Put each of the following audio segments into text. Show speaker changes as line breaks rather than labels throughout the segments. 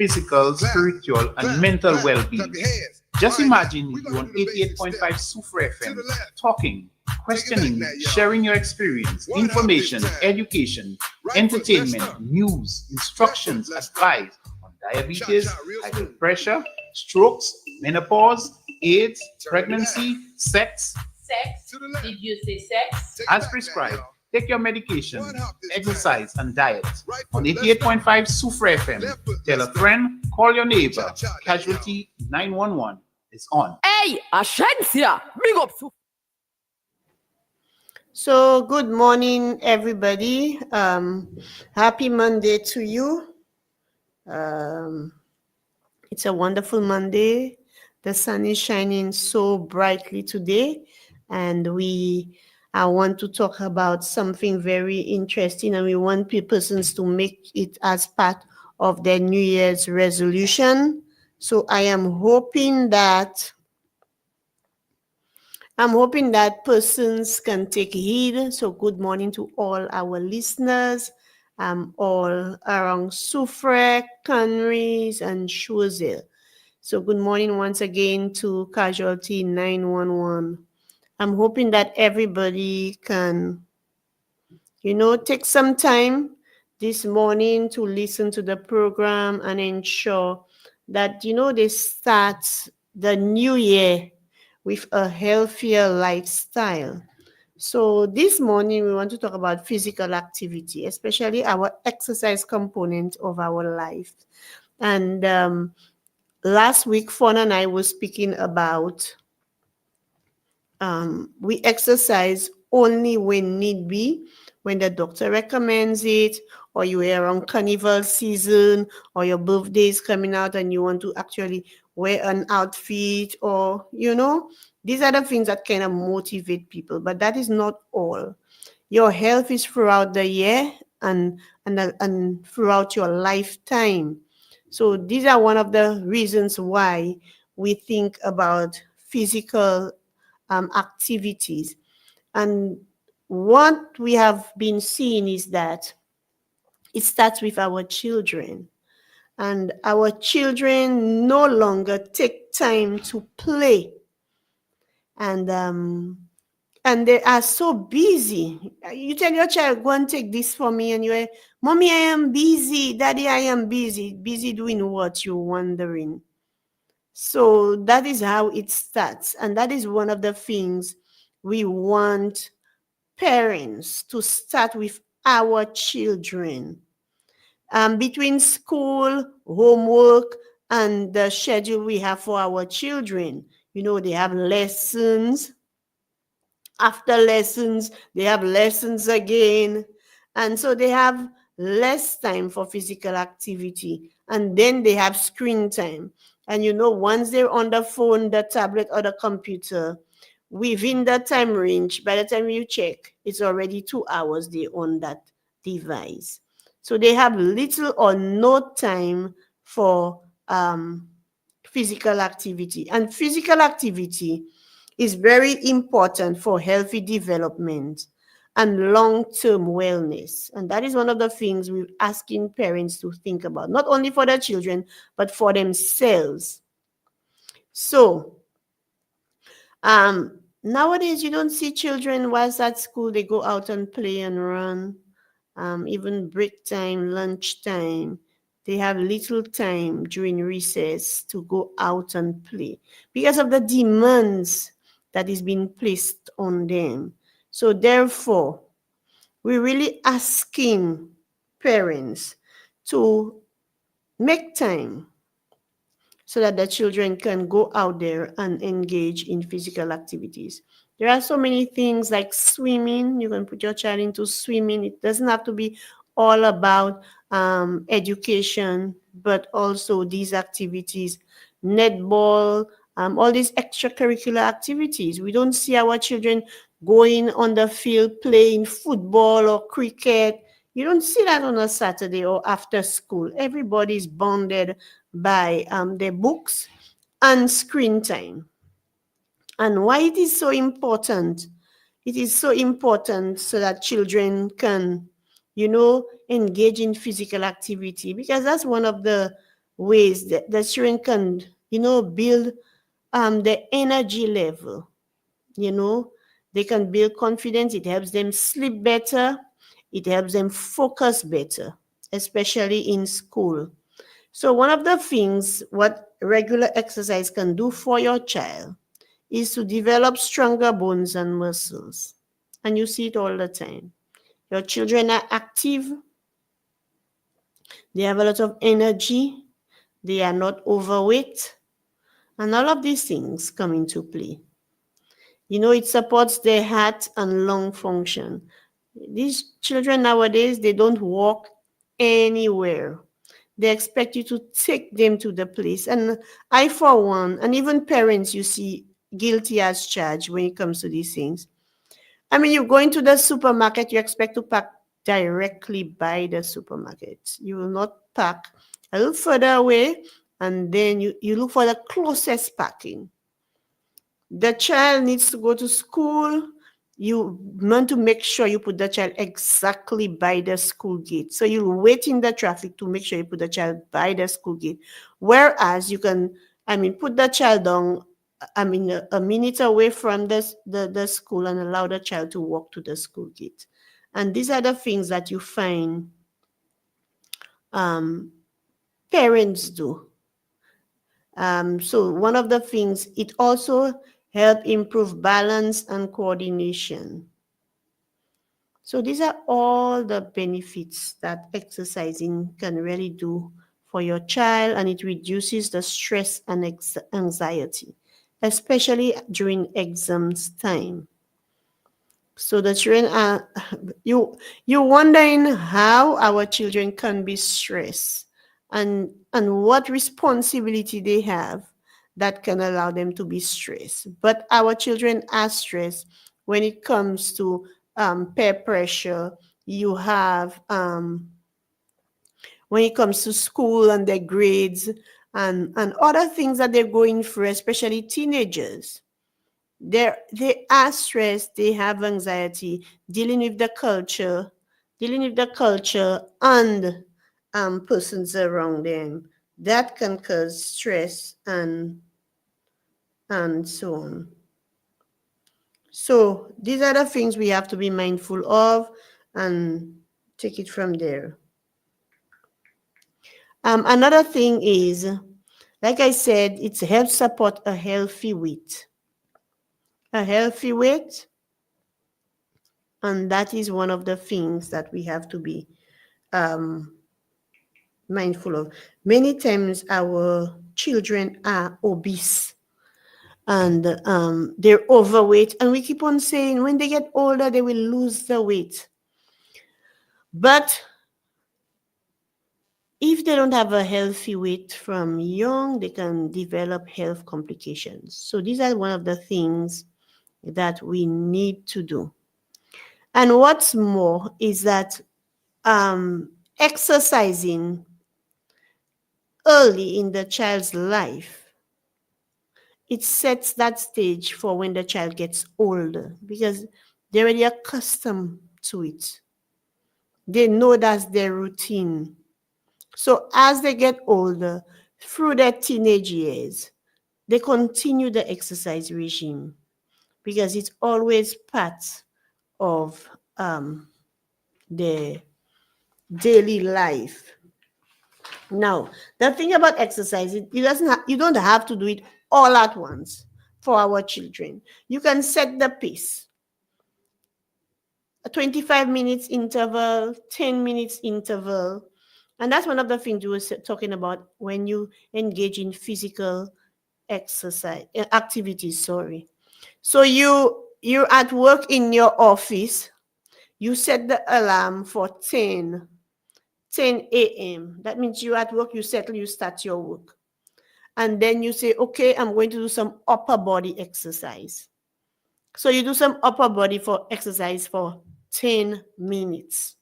physical, spiritual, and mental well-being. Just imagine if you're on 88.5 Sufra FM, talking, questioning, sharing your experience, information, education, entertainment, news, instructions, advice on diabetes, high blood pressure, strokes, menopause, AIDS, pregnancy, sex.
Sex? Did you say sex?
As prescribed, take your medication, exercise, and diet. On 88.5 Sufra FM, tell a friend, call your neighbor. Casualty 911 is on.
Hey, Ashensia, big up.
So good morning, everybody. Happy Monday to you. It's a wonderful Monday. The sun is shining so brightly today, and I want to talk about something very interesting, and we want persons to make it as part of their New Year's resolution. So I am hoping that persons can take heed. So good morning to all our listeners, all around Suffolk, Conries, and Choiseul. So good morning once again to Casualty 911. I'm hoping that everybody can, take some time this morning to listen to the program and ensure that, they start the new year with a healthier lifestyle. So this morning we want to talk about physical activity, especially our exercise component of our life. And last week, Fawn and I were speaking about we exercise only when need be, when the doctor recommends it, or you are around carnival season, or your birthday is coming out and you want to actually wear an outfit, or, these are the things that kind of motivate people, but that is not all. Your health is throughout the year and throughout your lifetime. So these are one of the reasons why we think about physical activities. And what we have been seeing is that it starts with our children. And our children no longer take time to play. And they are so busy. You tell your child, go and take this for me, and you're, Mommy, I am busy. Daddy, I am busy. Busy doing what? You're wondering. So that is how it starts. And that is one of the things we want parents to start with our children. Between school, homework, and the schedule we have for our children, they have lessons. After lessons, they have lessons again. And so they have less time for physical activity. And then they have screen time. And once they're on the phone, the tablet, or the computer, within the time range, by the time you check, it's already 2 hours they're on that device. So they have little or no time for physical activity. And physical activity is very important for healthy development and long-term wellness. And that is one of the things we're asking parents to think about, not only for their children, but for themselves. So, nowadays, you don't see children whilst at school, they go out and play and run. Even break time, lunch time, they have little time during recess to go out and play because of the demands that is being placed on them. So therefore, we're really asking parents to make time so that the children can go out there and engage in physical activities. There are so many things like swimming. You can put your child into swimming. It doesn't have to be all about education, but also these activities, netball, all these extracurricular activities. We don't see our children going on the field playing football or cricket. You don't see that on a Saturday or after school. Everybody is bonded by their books and screen time. And why it is so important? It is so important so that children can, engage in physical activity, because that's one of the ways that the children can, build the energy level. They can build confidence. It helps them sleep better. It helps them focus better, especially in school. So one of the things what regular exercise can do for your child is to develop stronger bones and muscles. And you see it all the time. Your children are active. They have a lot of energy. They are not overweight. And all of these things come into play. It supports their heart and lung function. These children nowadays, they don't walk anywhere. They expect you to take them to the place. And I, for one, and even parents, you see, guilty as charged when it comes to these things. I mean, you go into the supermarket, you expect to park directly by the supermarket. You will not park a little further away, and then you look for the closest parking. The child needs to go to school. You want to make sure you put the child exactly by the school gate. So you'll wait in the traffic to make sure you put the child by the school gate. Whereas you can, put the child down, a minute away from the school and allow the child to walk to the school gate. And these are the things that you find parents do. So one of the things, it also help improve balance and coordination. So these are all the benefits that exercising can really do for your child, and it reduces the stress and anxiety, especially during exams time. So the children are, you're wondering how our children can be stressed and what responsibility they have that can allow them to be stressed. But our children are stressed when it comes to peer pressure. You have when it comes to school and their grades and other things that they're going through, especially teenagers. They are stressed, they have anxiety, dealing with the culture and persons around them. That can cause stress and so on. So these are the things we have to be mindful of and take it from there. Another thing is, like I said, it helps support a healthy weight. A healthy weight, and that is one of the things that we have to be mindful of. Many times our children are obese and they're overweight, and we keep on saying when they get older they will lose the weight. But if they don't have a healthy weight from young, they can develop health complications. So these are one of the things that we need to do. And what's more is that exercising early in the child's life, it sets that stage for when the child gets older because they're already accustomed to it. They know that's their routine. So as they get older, through their teenage years, they continue the exercise regime because it's always part of their daily life. Now, the thing about exercise, you don't have to do it all at once for our children. You can set the pace. A 25 minutes interval, 10 minutes interval. And that's one of the things we were talking about when you engage in physical exercise activities, sorry. So you're at work in your office, you set the alarm for 10 a.m. That means you're at work, you settle, you start your work. And then you say, okay, I'm going to do some upper body exercise. So you do some upper body for exercise for 10 minutes.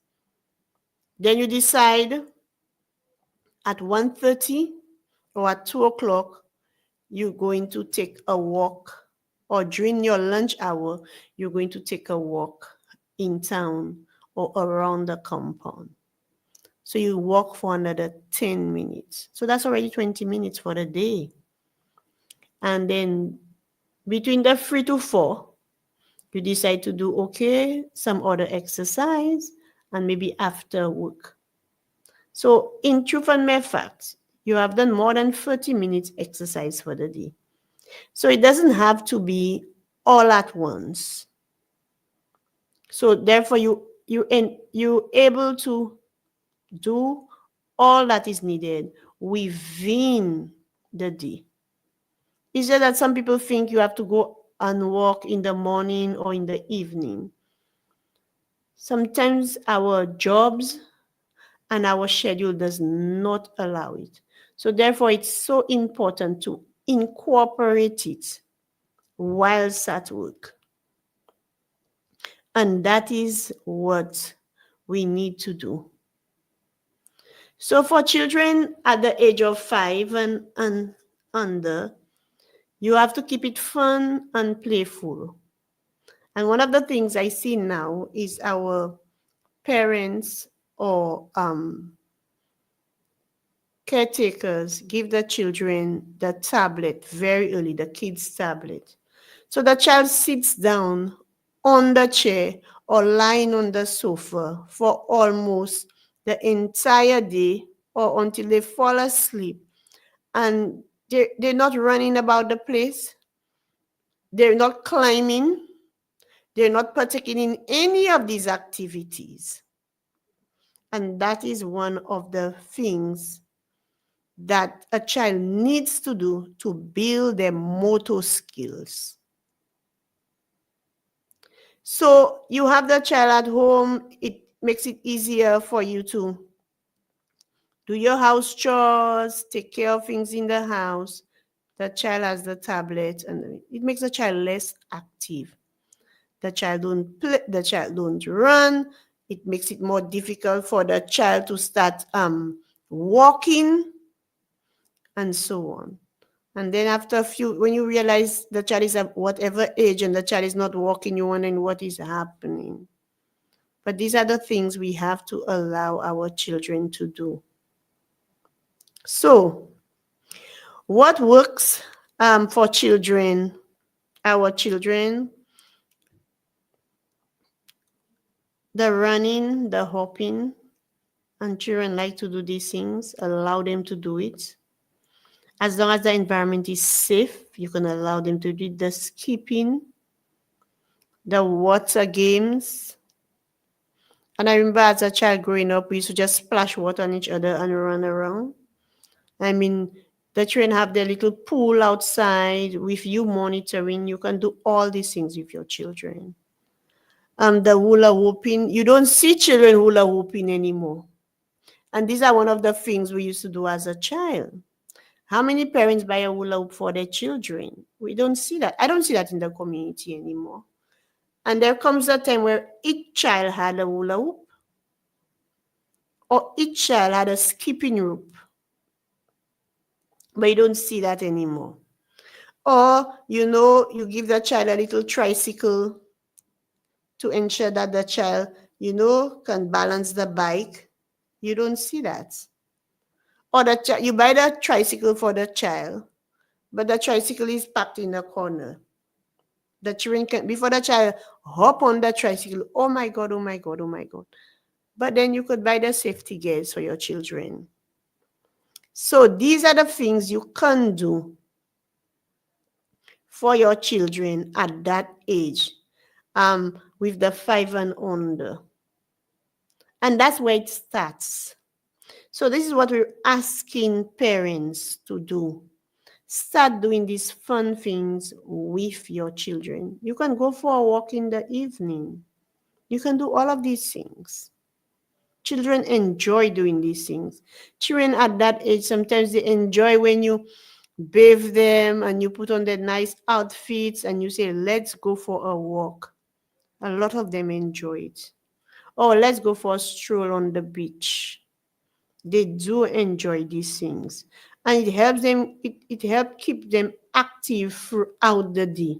Then you decide at 1:30 or at 2 o'clock, you're going to take a walk, or during your lunch hour, you're going to take a walk in town or around the compound. So you walk for another 10 minutes. So that's already 20 minutes for the day. And then between the 3 to 4, you decide to do, okay, some other exercise, and maybe after work. So in truth and mere fact, you have done more than 30 minutes exercise for the day. So it doesn't have to be all at once. So therefore, you're able to do all that is needed within the day. It's just that some people think you have to go and walk in the morning or in the evening. Sometimes our jobs and our schedule does not allow it. So therefore, it's so important to incorporate it whilst at work. And that is what we need to do. So for children at the age of 5 and under, you have to keep it fun and playful. And one of the things I see now is our parents or caretakers give the children the tablet very early, the kids' tablet. So the child sits down on the chair or lying on the sofa for almost the entire day or until they fall asleep. And they're not running about the place. They're not climbing. They're not partaking in any of these activities. And that is one of the things that a child needs to do to build their motor skills. So you have the child at home, it makes it easier for you to do your house chores, take care of things in the house. The child has the tablet, and it makes the child less active. The child don't play, the child don't run. It makes it more difficult for the child to start walking and so on. And then after a few, when you realize the child is at whatever age and the child is not walking, you're wondering what is happening. But these are the things we have to allow our children to do. So, what works for children, our children? The running, the hopping, and children like to do these things, allow them to do it. As long as the environment is safe, you can allow them to do the skipping, the water games. And I remember as a child growing up, we used to just splash water on each other and run around. I mean, the children have their little pool outside with you monitoring. You can do all these things with your children. The hula hooping, you don't see children hula hooping anymore. And these are one of the things we used to do as a child. How many parents buy a hula hoop for their children? We don't see that. I don't see that in the community anymore. And there comes a time where each child had a hula hoop or each child had a skipping rope. But you don't see that anymore. Or, you give the child a little tricycle to ensure that the child, can balance the bike. You don't see that. Or you buy the tricycle for the child, but the tricycle is parked in the corner. The children can, before the child hop on the tricycle, oh my God, oh my God, oh my God. But then you could buy the safety gears for your children. So these are the things you can do for your children at that age, with the 5 and under. And that's where it starts. So this is what we're asking parents to do. Start doing these fun things with your children. You can go for a walk in the evening. You can do all of these things. Children enjoy doing these things. Children at that age, sometimes they enjoy when you bathe them and you put on their nice outfits and you say, let's go for a walk. A lot of them enjoy it. Or let's go for a stroll on the beach. They do enjoy these things. And it helps them, it helps keep them active throughout the day.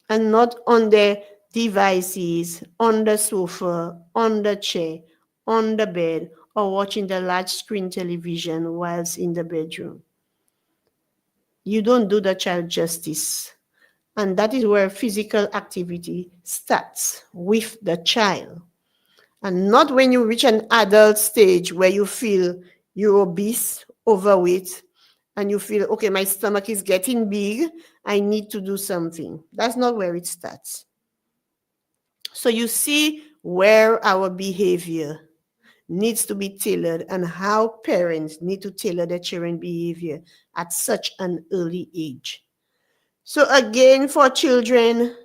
And not on their devices, on the sofa, on the chair, on the bed, or watching the large screen television whilst in the bedroom. You don't do the child justice. And that is where physical activity starts with the child. And not when you reach an adult stage where you feel you're obese, overweight, and you feel, okay, my stomach is getting big, I need to do something. That's not where it starts. So you see where our behavior needs to be tailored and how parents need to tailor their children's behavior at such an early age. So again, for children,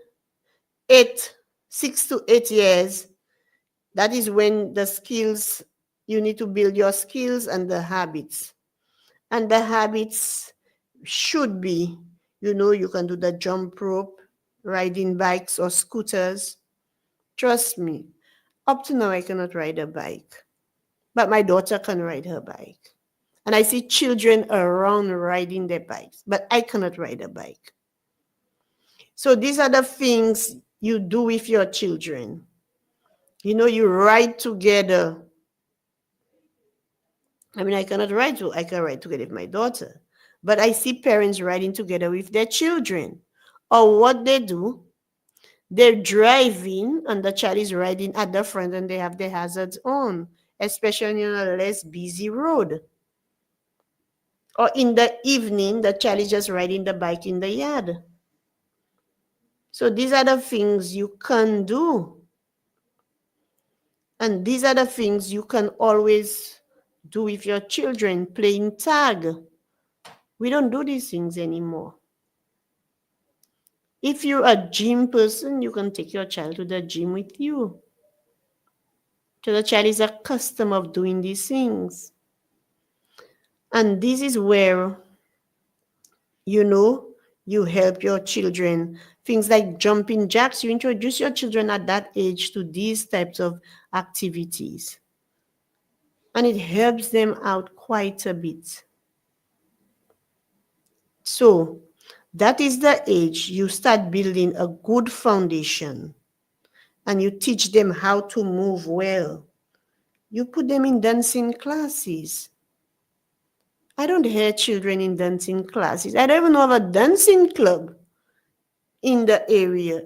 6 to 8 years, that is when the skills, you need to build your skills and the habits. And the habits should be, you can do the jump rope, riding bikes or scooters. Trust me, up to now I cannot ride a bike, but my daughter can ride her bike. And I see children around riding their bikes, but I cannot ride a bike. So these are the things you do with your children. You ride together. I mean, I can ride together with my daughter, but I see parents riding together with their children. Or what they do, they're driving and the child is riding at the front and they have their hazards on, especially on a less busy road. Or in the evening, the child is just riding the bike in the yard. So these are the things you can do. And these are the things you can always do with your children, playing tag. We don't do these things anymore. If you're a gym person, you can take your child to the gym with you. So the child is accustomed of doing these things. And this is where, you help your children. Things like jumping jacks, you introduce your children at that age to these types of activities. And it helps them out quite a bit. So that is the age you start building a good foundation and you teach them how to move well. You put them in dancing classes. I don't hear children in dancing classes. I don't even know of a dancing club in the area.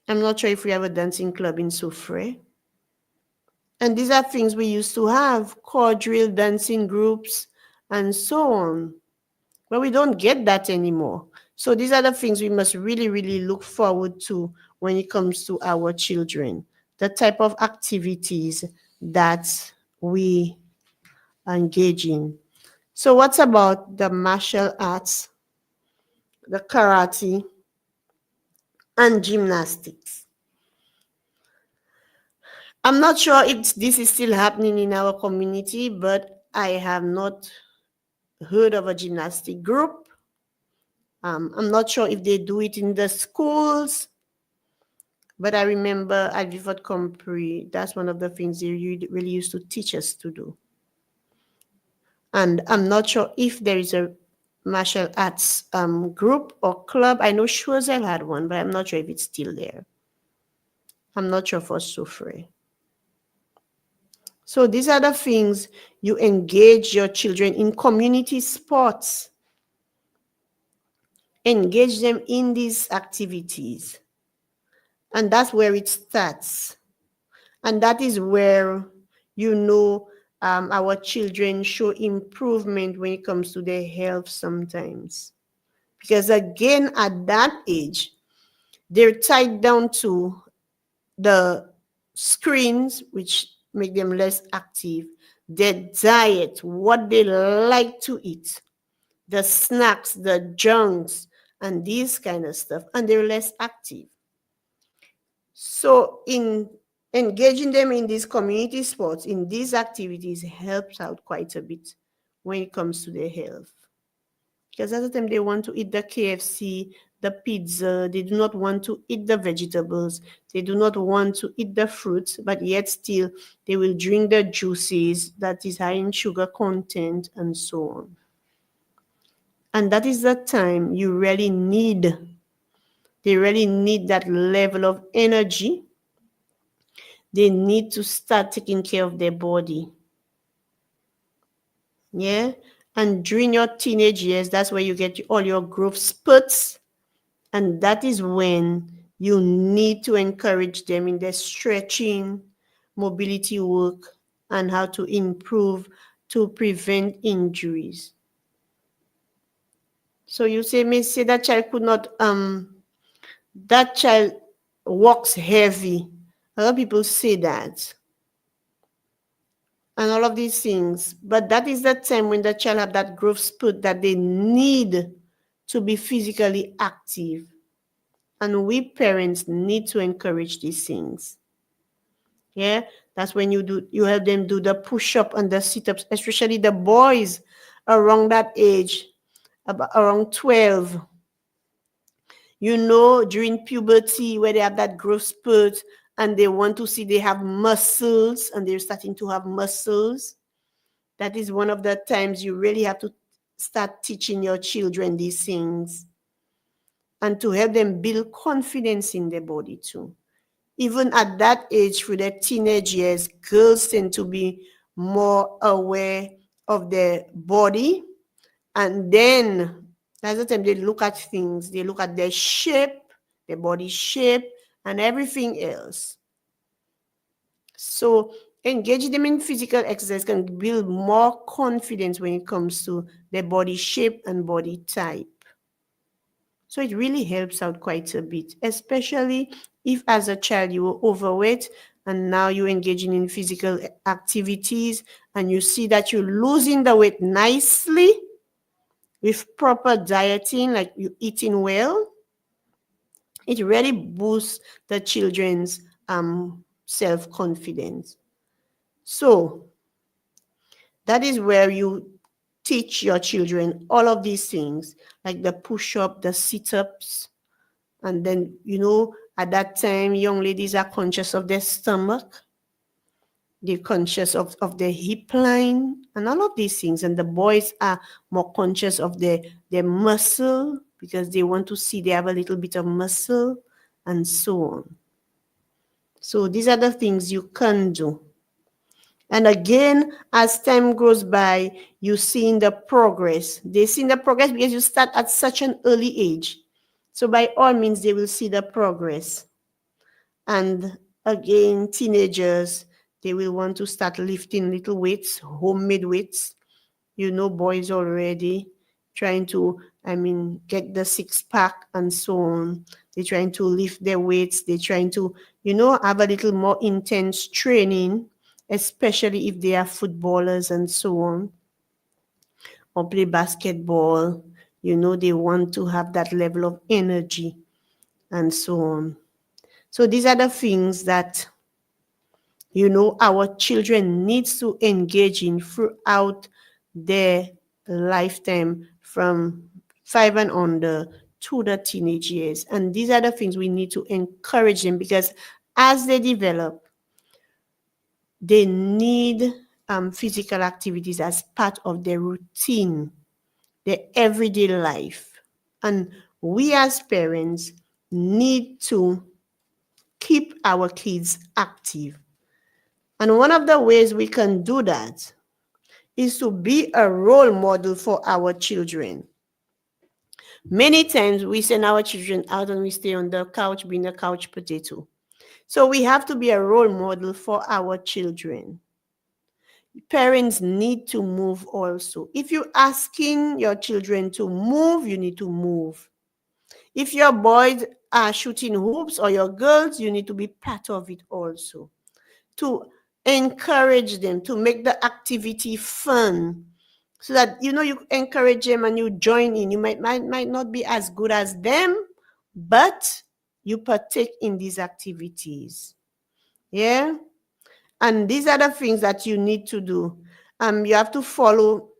I'm not sure if we have a dancing club in Soufre. And these are things we used to have, quadrille dancing groups and so on. But we don't get that anymore. So these are the things we must really, really look forward to when it comes to our children. The type of activities that we engage in. So what's about the martial arts, the karate, and gymnastics? I'm not sure if this is still happening in our community, but I have not heard of a gymnastic group. I'm not sure if they do it in the schools, but I remember at Vivot Compre, that's one of the things they really used to teach us to do. And I'm not sure if there is a martial arts group or club. I know Choiseul had one, but I'm not sure if it's still there. I'm not sure for Soufre. So these are the things you engage your children in. Community sports. Engage them in these activities. And that's where it starts. And that is where, our children show improvement when it comes to their health sometimes. Because again, at that age, they're tied down to the screens, which make them less active, their diet, what they like to eat, the snacks, the junks, and these kind of stuff, and they're less active. So in engaging them in these community sports, in these activities, helps out quite a bit when it comes to their health. Because at the time they want to eat the KFC, the pizza, they do not want to eat the vegetables, they do not want to eat the fruits, but yet still they will drink the juices that is high in sugar content and so on. And that is the time they really need that level of energy, they need to start taking care of their body. Yeah. And during your teenage years, that's where you get all your growth spurts. And that is when you need to encourage them in their stretching, mobility work, and how to improve to prevent injuries. So you may say that child could not, that child walks heavy. A lot of people say that. And all of these things. But that is the time when the child have that growth spurt that they need to be physically active. And we parents need to encourage these things. Yeah, that's when you help them do the push-up and the sit-ups, especially the boys around that age, about around 12. During puberty where they have that growth spurt and they want to see they have muscles and they're starting to have muscles. That is one of the times you really have to start teaching your children these things and to help them build confidence in their body too. Even at that age, through their teenage years, girls tend to be more aware of their body. And then that's the time they look at things. They look at their shape, their body shape, and everything else. So engaging them in physical exercise can build more confidence when it comes to their body shape and body type. So it really helps out quite a bit, especially if as a child you were overweight and now you're engaging in physical activities and you see that you're losing the weight nicely with proper dieting, like you eating well, it really boosts the children's self-confidence. So that is where you teach your children all of these things, like the push-up, the sit-ups. And then, at that time, young ladies are conscious of their stomach. They're conscious of their hip line and all of these things. And the boys are more conscious of their muscle because they want to see they have a little bit of muscle and so on. So these are the things you can do. And again, as time goes by, you see the progress. They see the progress because you start at such an early age. So by all means, they will see the progress. And again, teenagers, they will want to start lifting little weights, homemade weights. Boys already trying to, get the six-pack and so on. They're trying to lift their weights. They're trying to, have a little more intense training, especially if they are footballers and so on, or play basketball. They want to have that level of energy and so on. So these are the things that, our children needs to engage in throughout their lifetime from 5 and under to the teenage years. And these are the things we need to encourage them because as they develop, they need physical activities as part of their routine, their everyday life. And we as parents need to keep our kids active. And one of the ways we can do that is to be a role model for our children. Many times we send our children out and we stay on the couch being a couch potato. So we have to be a role model for our children. Parents need to move also. If you're asking your children to move, you need to move. If your boys are shooting hoops or your girls, you need to be part of it also. To encourage them, to make the activity fun, so that you encourage them and you join in. You might not be as good as them, but you partake in these activities. Yeah. And these are the things that you need to do. You have to follow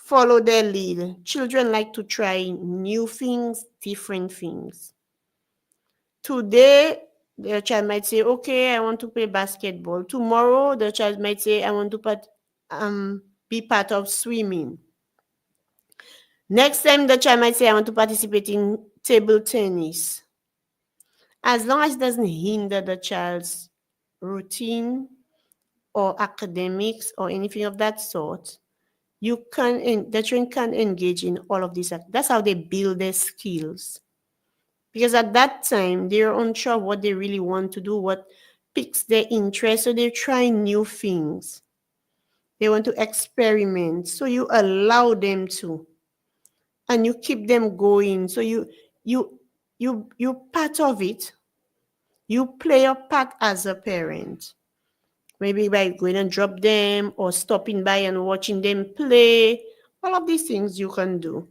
their lead. Children like to try new things, different things. Today, the child might say, okay, I want to play basketball. Tomorrow, the child might say, I want to be part of swimming. Next time, the child might say, I want to participate in table tennis. As long as it doesn't hinder the child's routine or academics or anything of that sort, the children can engage in all of these. That's how they build their skills. Because at that time, they're unsure what they really want to do, what piques their interest, so they're trying new things. They want to experiment, so you allow them to, and you keep them going. So you part of it. You play your part as a parent. Maybe by going and drop them or stopping by and watching them play. All of these things you can do.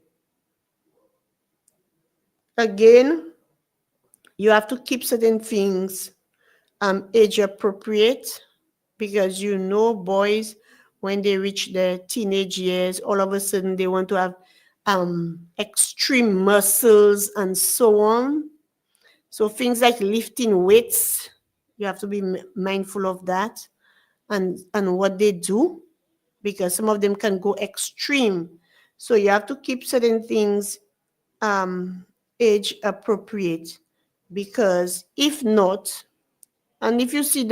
Again, you have to keep certain things age appropriate, because boys, when they reach their teenage years, all of a sudden they want to have extreme muscles and so on. So things like lifting weights, you have to be mindful of that and what they do, because some of them can go extreme. So you have to keep certain things age appropriate, because if not, and if you see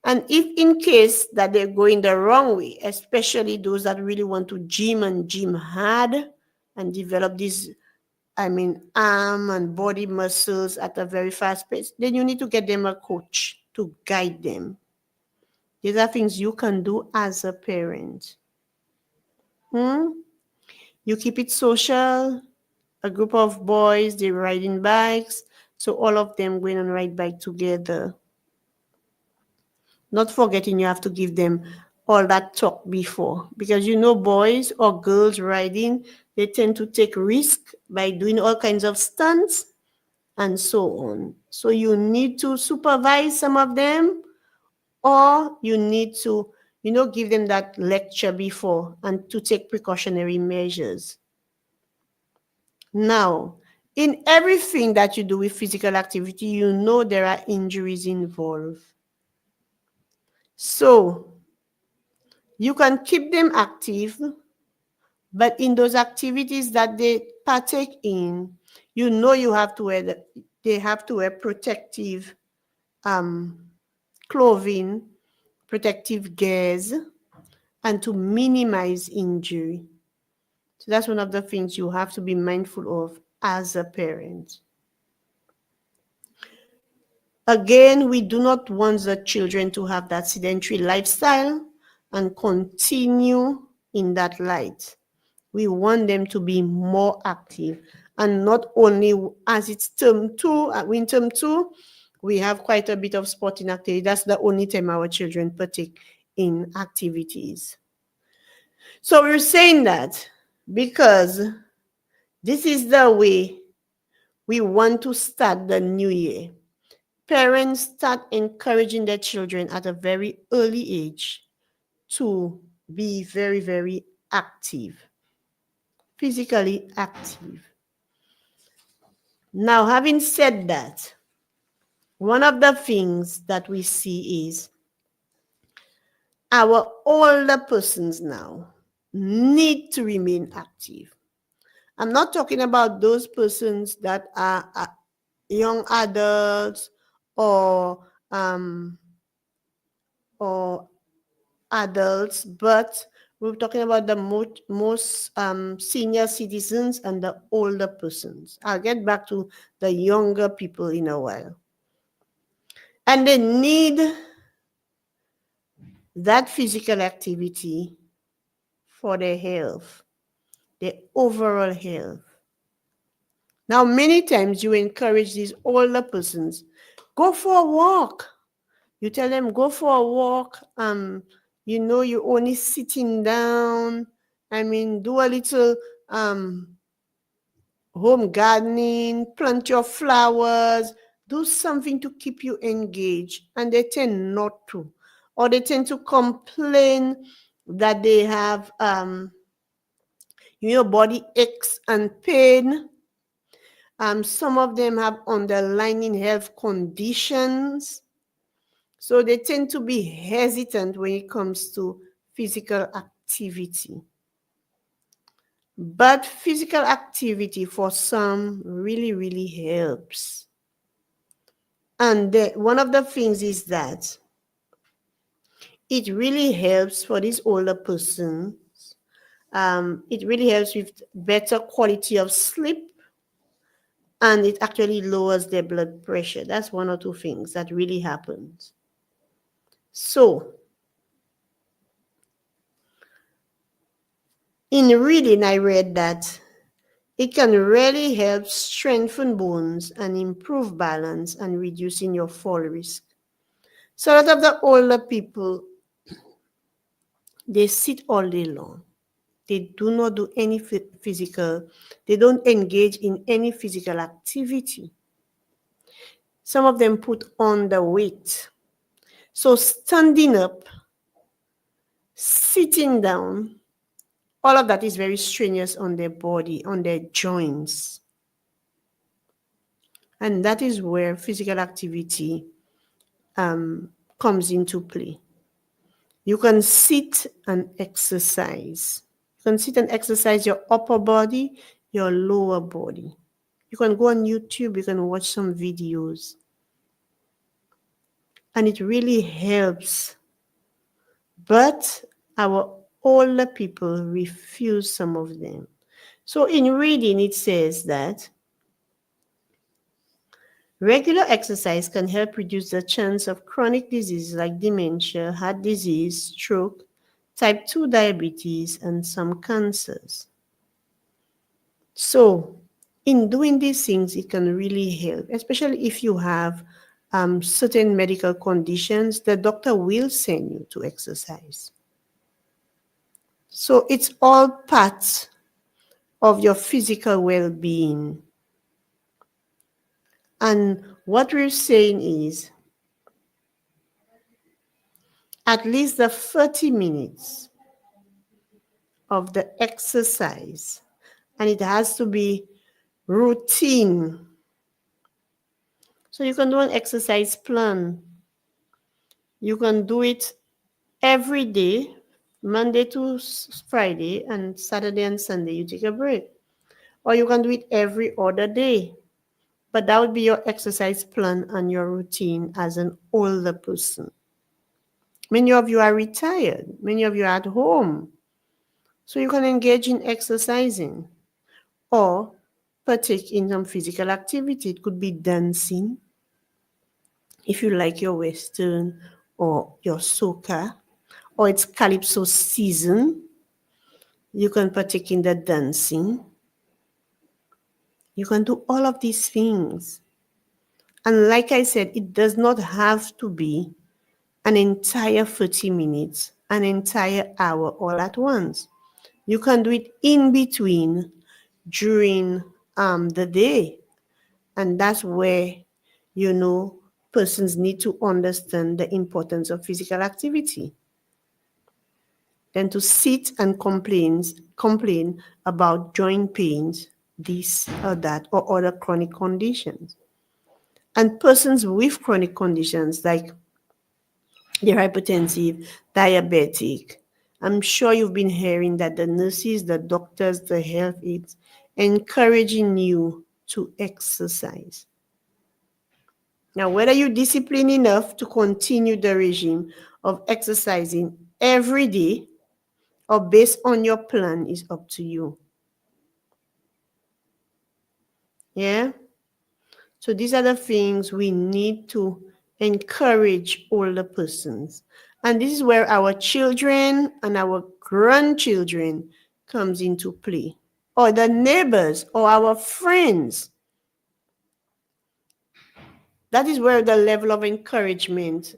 and if in case that they're going the wrong way, especially those that really want to gym and gym hard and develop these, arm and body muscles at a very fast pace, then you need to get them a coach to guide them. These are things you can do as a parent. You keep it social. A group of boys, they're riding bikes, so all of them going and ride bike together. Not forgetting you have to give them all that talk before, because boys or girls riding, they tend to take risk by doing all kinds of stunts and so on. So you need to supervise some of them, or you need to, give them that lecture before and to take precautionary measures. Now, in everything that you do with physical activity, there are injuries involved. So you can keep them active, but in those activities that they partake in, they have to wear protective clothing, protective gears, and to minimize injury. So that's one of the things you have to be mindful of as a parent. Again, we do not want the children to have that sedentary lifestyle and continue in that light. We want them to be more active. And not only as it's term 2, in term 2, we have quite a bit of sporting activity. That's the only time our children partake in activities. So we're saying that because this is the way we want to start the new year. Parents start encouraging their children at a very early age to be very, very active, physically active. Now, having said that, one of the things that we see is our older persons now need to remain active. I'm not talking about those persons that are young adults or adults, but we're talking about the most senior citizens and the older persons. I'll get back to the younger people in a while. And they need that physical activity for their health, their overall health. Now, many times you encourage these older persons, go for a walk. You tell them, go for a walk. You're only sitting down. Do a little home gardening, plant your flowers, do something to keep you engaged. And they tend not to. Or they tend to complain that they have, body aches and pain. Some of them have underlying health conditions. So they tend to be hesitant when it comes to physical activity. But physical activity for some really, really helps. And one of the things is that it really helps for this older person. It really helps with better quality of sleep, and it actually lowers their blood pressure. That's one or two things that really happens. So, in reading, I read that it can really help strengthen bones and improve balance and reducing your fall risk. So, a lot of the older people, they sit all day long. They do not do any physical, they don't engage in any physical activity. Some of them put on the weight. So standing up, sitting down, all of that is very strenuous on their body, on their joints. And that is where physical activity comes into play. You can sit and exercise. You can sit and exercise your upper body, your lower body. You can go on YouTube, you can watch some videos. And it really helps. But our older people refuse some of them. So in reading, it says that regular exercise can help reduce the chance of chronic diseases like dementia, heart disease, stroke, type 2 diabetes, and some cancers. So in doing these things, it can really help, especially if you have certain medical conditions. The doctor will send you to exercise. So it's all part of your physical well-being. And what we're saying is at least the 30 minutes of the exercise, and it has to be routine. So you can do an exercise plan. You can do it every day, Monday to Friday, and Saturday and Sunday you take a break. Or you can do it every other day. But that would be your exercise plan and your routine as an older person. Many of you are retired. Many of you are at home. So you can engage in exercising or partake in some physical activity. It could be dancing, if you like your Western or your soca, or it's Calypso season. You can partake in the dancing. You can do all of these things. And like I said, it does not have to be an entire 30 minutes, an entire hour all at once. You can do it in between during the day. And that's where, persons need to understand the importance of physical activity. Than to sit and complain about joint pains, this or that, or other chronic conditions. And persons with chronic conditions like they're hypertensive, diabetic, I'm sure you've been hearing that the nurses, the doctors, the health aides encouraging you to exercise. Now, whether you're disciplined enough to continue the regime of exercising every day or based on your plan is up to you. Yeah? So these are the things we need to encourage older persons. And this is where our children and our grandchildren comes into play. Or the neighbors or our friends. That is where the level of encouragement,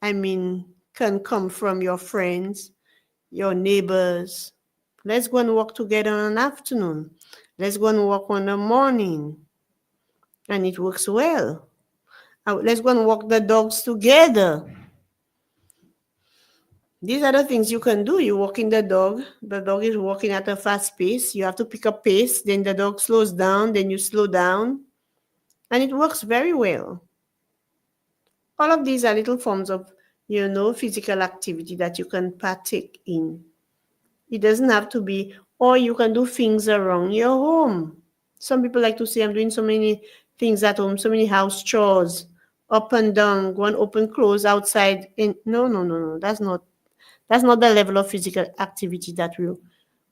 can come from your friends, your neighbors. Let's go and walk together on an afternoon. Let's go and walk on the morning. And it works well. Let's go and walk the dogs together. These are the things you can do. You're walking the dog is walking at a fast pace. You have to pick up pace, then the dog slows down, then you slow down. And it works very well. All of these are little forms of, physical activity that you can partake in. It doesn't have to be, or you can do things around your home. Some people like to say, I'm doing so many things at home, so many house chores. up and down, go and open, close outside. No. That's not the level of physical activity that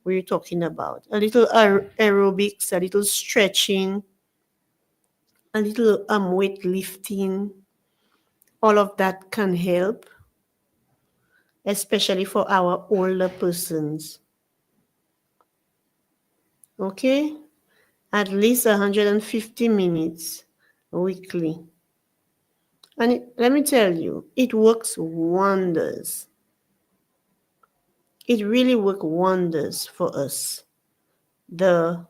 we're talking about. A little aerobics, a little stretching, a little weight lifting, all of that can help, especially for our older persons. Okay? At least 150 minutes weekly. And let me tell you, it works wonders. It really works wonders for us. The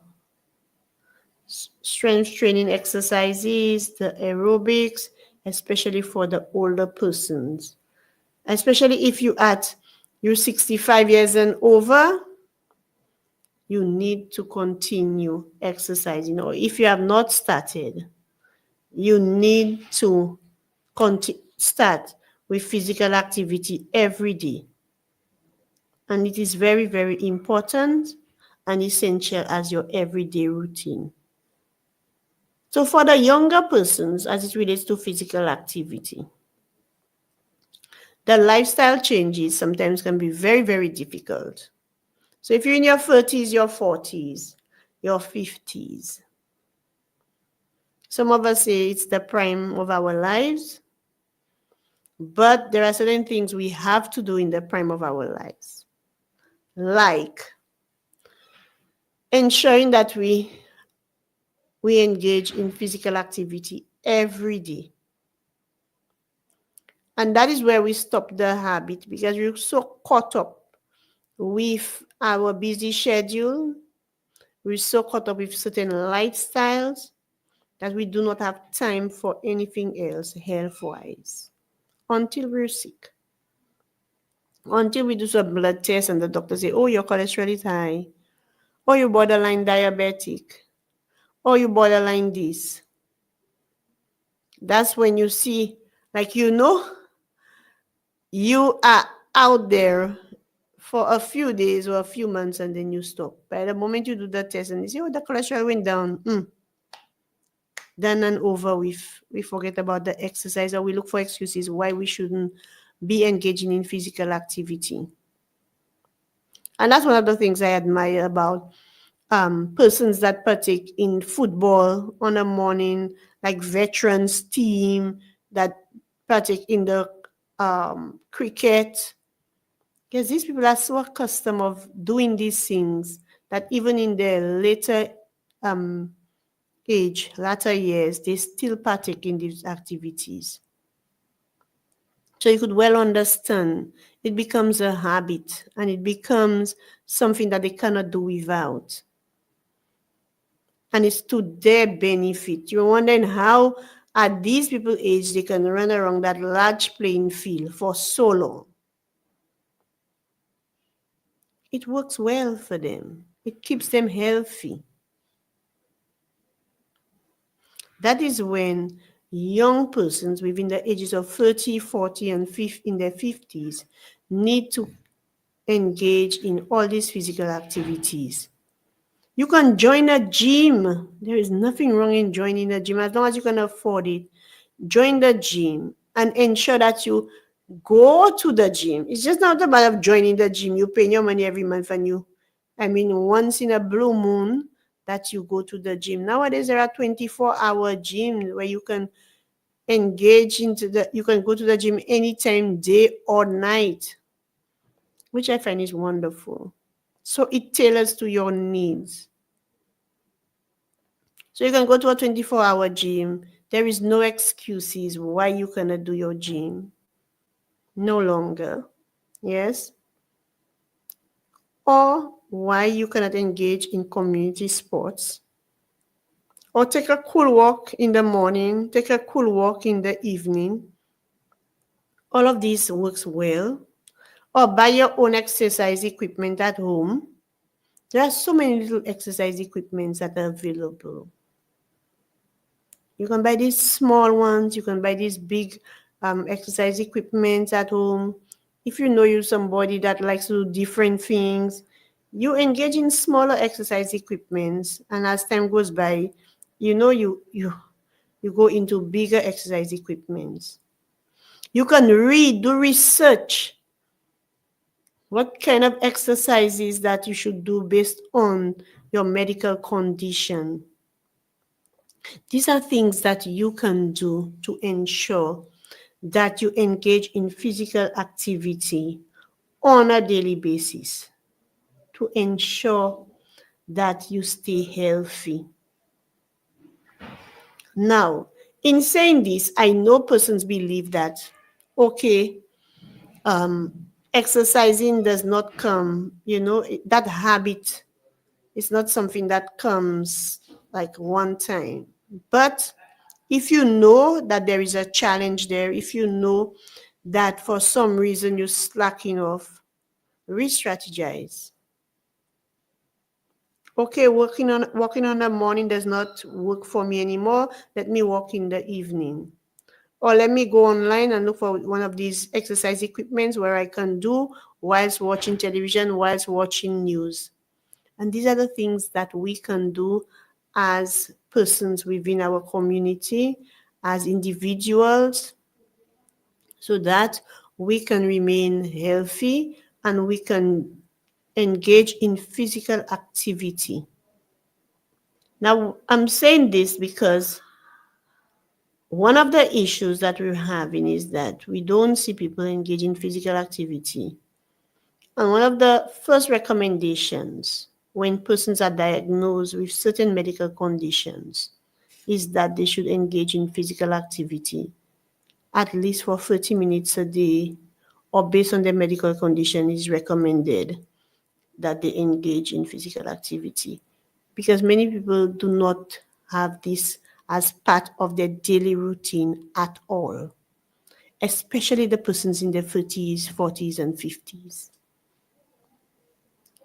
strength training exercises, the aerobics, especially for the older persons. Especially if you're 65 years and over, you need to continue exercising. Or if you have not started, you need to start with physical activity every day. And it is very, very important and essential as your everyday routine. So for the younger persons, as it relates to physical activity, the lifestyle changes sometimes can be very, very difficult. So if you're in your 30s, your 40s, your 50s, some of us say it's the prime of our lives, but there are certain things we have to do in the prime of our lives, like ensuring that we engage in physical activity every day. And that is where we stop the habit, because we're so caught up with our busy schedule. We're so caught up with certain lifestyles that we do not have time for anything else health-wise until we're sick. Until we do some blood tests and the doctor say, oh, your cholesterol is high, or you're borderline diabetic, or you borderline this. That's when you see, like, you are out there for a few days or a few months and then you stop. By the moment you do the test and you say, oh, the cholesterol went down, done and over with. We forget about the exercise, or we look for excuses why we shouldn't be engaging in physical activity. And that's one of the things I admire about persons that partake in football on a morning, like veterans team that partake in the cricket. Because these people are so accustomed of doing these things that even in their later latter years, they still partake in these activities. So you could well understand it becomes a habit and it becomes something that they cannot do without. And it's to their benefit. You're wondering how at these people's age they can run around that large playing field for so long. It works well for them. It keeps them healthy. That is when young persons within the ages of 30, 40, and in their 50s need to engage in all these physical activities. You can join a gym. There is nothing wrong in joining a gym as long as you can afford it. Join the gym and ensure that you go to the gym. It's just not about joining the gym. You pay your money every month and once in a blue moon that you go to the gym. Nowadays, there are 24-hour gyms where you can engage you can go to the gym anytime, day or night, which I find is wonderful. So it tailors to your needs. So you can go to a 24-hour gym. There is no excuses why you cannot do your gym. No longer. Yes? Or why you cannot engage in community sports. Or take a cool walk in the morning, take a cool walk in the evening. All of these works well. Or buy your own exercise equipment at home. There are so many little exercise equipments that are available. You can buy these small ones. You can buy these big exercise equipment at home. If you know you're somebody that likes to do different things, you engage in smaller exercise equipments. And as time goes by, you you go into bigger exercise equipments. You can read, do research. What kind of exercises that you should do based on your medical condition. These are things that you can do to ensure that you engage in physical activity on a daily basis to ensure that you stay healthy. Now, in saying this, I know persons believe that, okay, exercising does not come, that habit is not something that comes like one time. But if you know that there is a challenge there, if you know that for some reason you're slacking off, re-strategize. Okay, walking on the morning does not work for me anymore. Let me walk in the evening. Or let me go online and look for one of these exercise equipments where I can do whilst watching television, whilst watching news. And these are the things that we can do as persons within our community, as individuals, so that we can remain healthy and we can engage in physical activity. Now, I'm saying this because one of the issues that we're having is that we don't see people engage in physical activity. And one of the first recommendations when persons are diagnosed with certain medical conditions is that they should engage in physical activity at least for 30 minutes a day, or based on their medical condition, is recommended that they engage in physical activity. Because many people do not have this as part of their daily routine at all, especially the persons in their 30s, 40s, and 50s.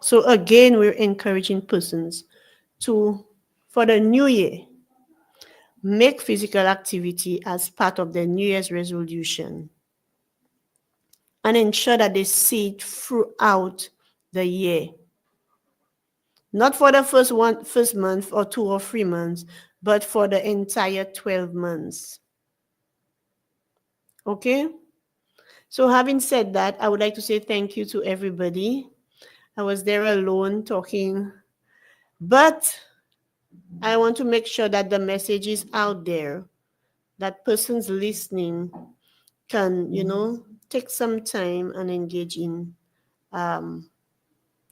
So again, we're encouraging persons to, for the new year, make physical activity as part of their New Year's resolution and ensure that they see it throughout the year. Not for the first month or 2 or 3 months, but for the entire 12 months. Okay? So having said that, I would like to say thank you to everybody. I was there alone talking, but I want to make sure that the message is out there, that persons listening can, take some time and engage in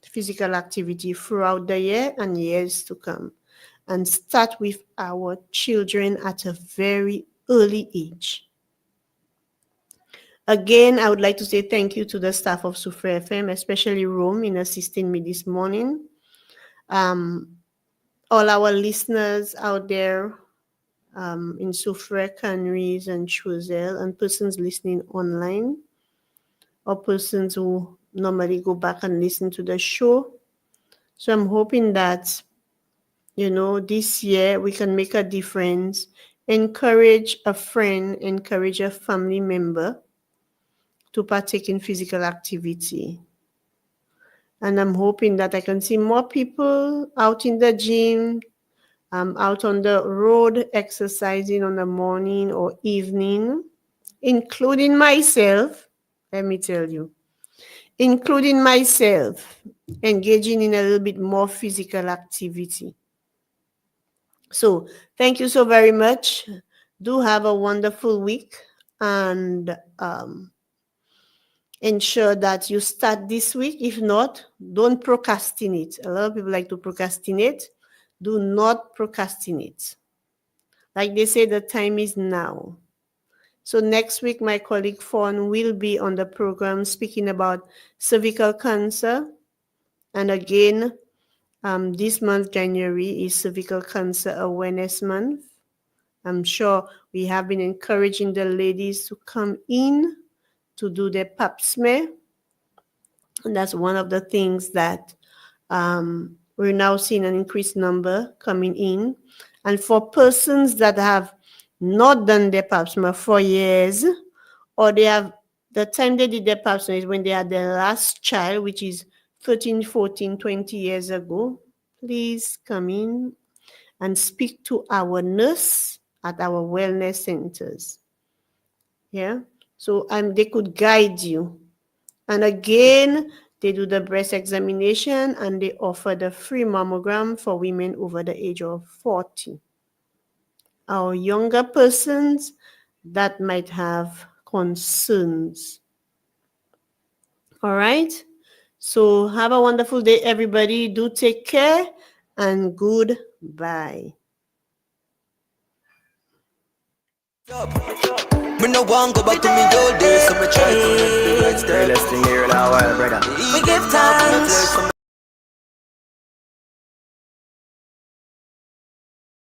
physical activity throughout the year and years to come, and start with our children at a very early age. Again, I would like to say thank you to the staff of Sufre FM, especially Rome, in assisting me this morning. All our listeners out there in Sufre, Canries, and Choiseul, and persons listening online, or persons who normally go back and listen to the show. So I'm hoping that, this year we can make a difference, encourage a friend, encourage a family member to partake in physical activity. And I'm hoping that I can see more people out in the gym, out on the road exercising on the morning or evening, including myself, let me tell you, including myself, engaging in a little bit more physical activity. So thank you so very much. Do have a wonderful week, and ensure that you start this week. If not, don't procrastinate. A lot of people like to procrastinate. Do not procrastinate. Like they say, the time is now. So next week, my colleague Fawn will be on the program speaking about cervical cancer. And again, this month, January, is Cervical Cancer Awareness Month. I'm sure we have been encouraging the ladies to come in to do their pap smear. And that's one of the things that we're now seeing an increased number coming in. And for persons that have not done their pap smear for years, or they have, the time they did their pap smear is when they had their last child, which is 13, 14, 20 years ago, please come in and speak to our nurse at our wellness centers. Yeah. So they could guide you. And again, they do the breast examination and they offer the free mammogram for women over the age of 40. Our younger persons that might have concerns. All right. So have a wonderful day, everybody. Do take care and goodbye.
Me no want go back to me old days, so me try to make the right step. Realest thing here in our world, brother. We give time.